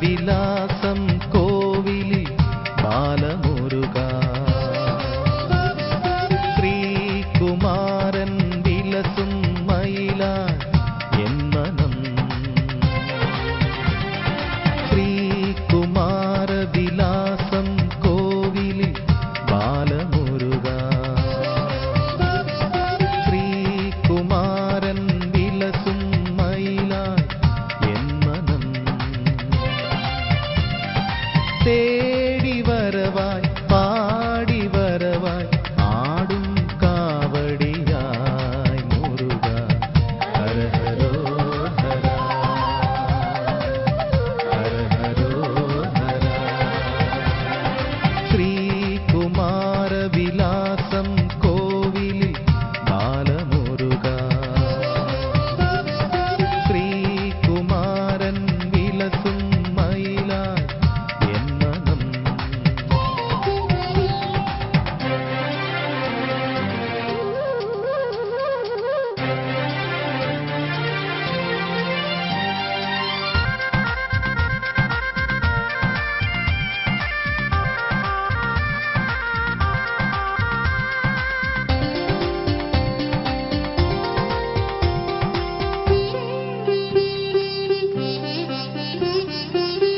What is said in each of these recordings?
വിലാസം കോവിലിൽ ബാലമുരുക ശ്രീകുമാരൻ വിലസും മയിലാൻ എൻ മനം ശ്രീകുമാര വിലാസം കോവിലിൽ ബാലമുരുക ശ്രീകുമാരൻ വിലസും മയിലാൻ എൻ മനം തേടി വരവായി പാടി വരവായി ആടും കാവടിയായി മുരുക ഹര ഹരോ ഹര ഹര ഹരോ ഹര ശ്രീകുമാര വിലാസം കോവിലിൽ ബാലമുരുക ശ്രീകുമാരൻ വിലസും മയിലായി എൻ മനം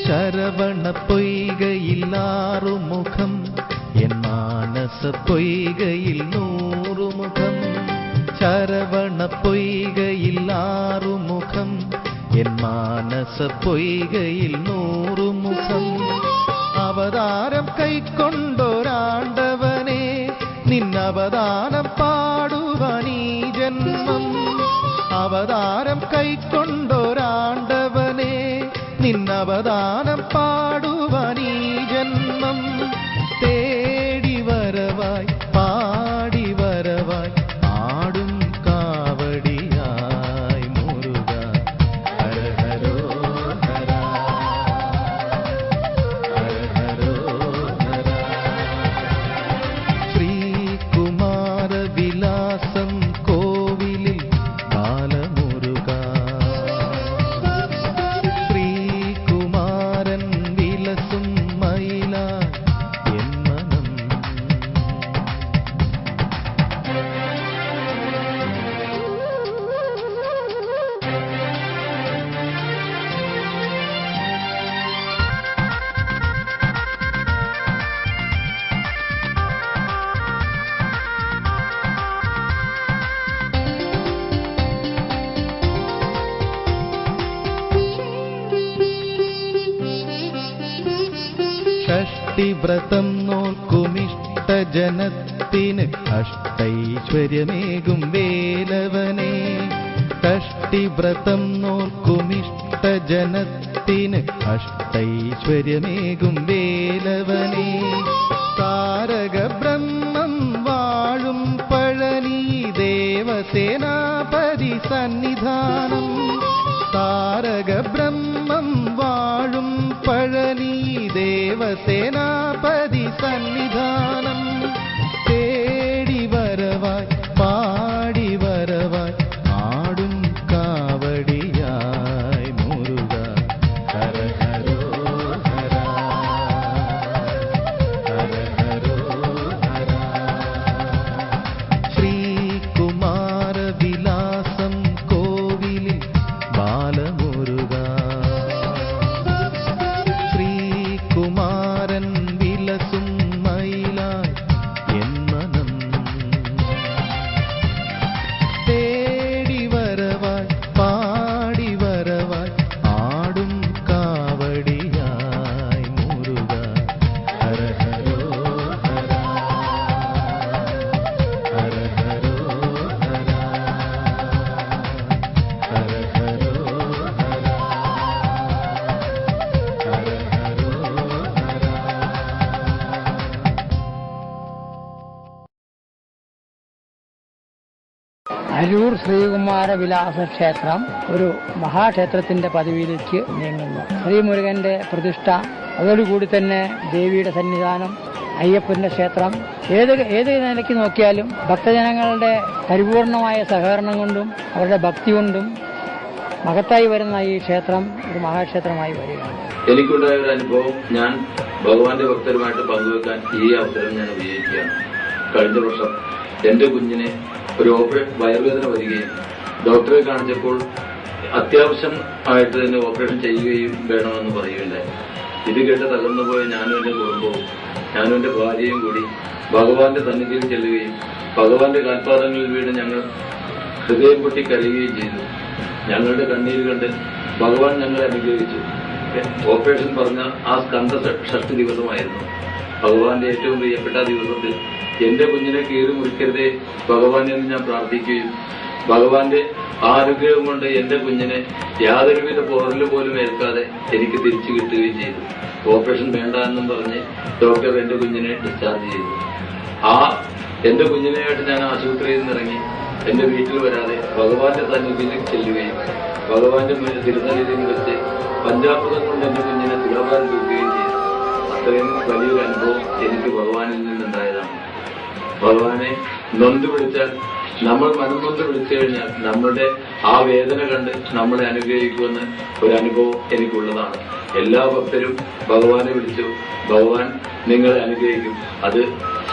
ശരവണ പൊയ്കയിൽ ആറുമുഖം എൻ മാനസ പൊയ്കയിൽ നൂറുമുഖം ശരവണ പൊയ്കയിൽ ആറുമുഖം എൻ മാനസ പൊയ്കയിൽ നൂറുമുഖം അവതാരം കൈക്കൊണ്ടൊരാണ്ടവനെ നിന്നവതാരം പാടുവാൻ ഈ ജന്മം അവതാരം കൈക്കൊണ്ടൊരാണ്ടവനെ നിന്നവതാരം പാടുവാൻ ഈ ജന്മം തേടി വരവായി പാടി വരവായി ആടും കാവടിയായി മുരുക ഹര ഹരോ ഹര ഹര ഹരോ ഹര ശ്രീകുമാര വിലാസം കോവിലിൽ ബാലമുരുക ശ്രീകുമാരൻ വിലസും മയിലാൻ എൻ മനം ഷഷ്ടിവ്രതം നോക്കുമിഷ്ടജനത്തിന് അഷ്ടൈശ്വര്യമേകും വേലവനെ ഷഷ്ടിവ്രതം നോക്കുമിഷ്ടജനത്തിന് അഷ്ടൈശ്വര്യമേകും വേലവനെ താരക ബ്രഹ്മം വാഴും പഴനി ദേവസേനാപതി സന്നിധാനം താരക ബ്രഹ്മം വാഴും പഴനി ദേവസേനാപതി സന്നിധാനം തേടി വരവായി പാടി വരവായി ആടും കാവടിയായി മുരുക ഹര ഹരോ ഹര ഹര ഹരോ ഹര ശ്രീകുമാര വിലാസം കോവിലിൽ ബാലമുരുക ശ്രീകുമാരൻ വിലസും മയിലാൻ എൻ മനം തേടി വരവായി പാടി വരവായി ആടും കാവടിയായി മുരുക ഹര ഹരോ ഹര ഹര ഹരോ ഹര ഹര ഹരോ ഹര ഹര ഹരോ ഹര അരൂർ ശ്രീകുമാര വിലാസ ക്ഷേത്രം ഒരു മഹാക്ഷേത്രത്തിന്റെ പദവിയിലേക്ക് നീങ്ങുന്നു. ശ്രീമുരുകന്റെ പ്രതിഷ്ഠ, അതോടുകൂടി തന്നെ ദേവിയുടെ സന്നിധാനം, അയ്യപ്പന്റെ ക്ഷേത്രം, ഏത് നിലയ്ക്ക് നോക്കിയാലും ഭക്തജനങ്ങളുടെ പരിപൂർണമായ സഹകരണം കൊണ്ടും അവരുടെ ഭക്തി കൊണ്ടും മഹത്തായി വരുന്ന ഈ ക്ഷേത്രം ഒരു മഹാക്ഷേത്രമായി വരികയാണ്. എനിക്കുണ്ടായ ഒരു അനുഭവം ഞാൻ ഭഗവാന്റെ ഭക്തരുമായിട്ട് പങ്കുവെക്കാൻ ഈ അവസരം ഞാൻ ഉപയോഗിക്കുകയാണ്. കഴിഞ്ഞ വർഷം എന്റെ കുഞ്ഞിനെ ഒരു വയറുവേദന വരികയും ഡോക്ടറെ കാണിച്ചപ്പോൾ അത്യാവശ്യം ആയിട്ട് തന്നെ ഓപ്പറേഷൻ ചെയ്യുകയും വേണമെന്ന് പറയുകയുണ്ടായി. ഇത് കേട്ട് തകർന്നുപോയ ഞാനും എന്റെ കുടുംബവും ഞാനും എന്റെ ഭാര്യയും കൂടി ഭഗവാന്റെ സന്നിധിയിൽ ചെല്ലുകയും ഭഗവാന്റെ കാൽപാദങ്ങളിൽ വീണ് ഞങ്ങൾ ഹൃദയം പൊട്ടി കരയുകയും ചെയ്തു. ഞങ്ങളുടെ കണ്ണീര് കണ്ട് ഭഗവാൻ ഞങ്ങളെ അനുഗ്രഹിച്ചു. ഓപ്പറേഷൻ പറഞ്ഞ ആ സ്കന്ധ ഷഷ്ടി ദിവസമായിരുന്നു. ഭഗവാന്റെ ഏറ്റവും പ്രിയപ്പെട്ട ദിവസത്തിൽ എന്റെ കുഞ്ഞിനെ കീറി മുറിക്കരുതേ ഭഗവാനെ എന്ന് ഞാൻ പ്രാർത്ഥിക്കുകയും ഭഗവാന്റെ ആരോഗ്യം കൊണ്ട് എന്റെ കുഞ്ഞിനെ യാതൊരുവിധ പോറല് പോലും ഏൽക്കാതെ എനിക്ക് തിരിച്ചു കിട്ടുകയും ചെയ്തു. ഓപ്പറേഷൻ വേണ്ട എന്നും പറഞ്ഞ് ഡോക്ടർ എന്റെ കുഞ്ഞിനെ ഡിസ്ചാർജ് ചെയ്തു. എന്റെ കുഞ്ഞിനെയായിട്ട് ഞാൻ ആശുപത്രിയിൽ നിന്നിറങ്ങി എന്റെ വീട്ടിൽ വരാതെ ഭഗവാന്റെ സന്നിധിയിൽ ചെല്ലുകയും ഭഗവാന്റെ തിരുസന്നിധിയിൽ വെച്ച് പഞ്ചാമൃതം കൊണ്ട് എന്റെ കുഞ്ഞിനെ തുളവാൻ തൂക്കുകയും ചെയ്തു. അത്രയും വലിയൊരു അനുഭവം എനിക്ക് ഭഗവാനിൽ നിന്നുണ്ടായതാണ്. ഭഗവാനെ നൊന്ത് വിളിച്ചാൽ നമ്മൾ മനംനൊന്ത് വിളിച്ചു കഴിഞ്ഞാൽ നമ്മളുടെ ആ വേദന കണ്ട് നമ്മളെ അനുഗ്രഹിക്കുമെന്ന് ഒരു അനുഭവം എനിക്കുള്ളതാണ്. എല്ലാ ഭക്തരും ഭഗവാനെ വിളിച്ചു, ഭഗവാൻ നിങ്ങളെ അനുഗ്രഹിക്കും. അത്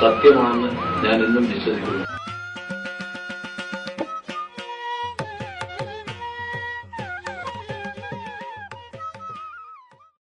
സത്യമാണെന്ന് ഞാൻ എന്നും വിശ്വസിക്കുന്നു.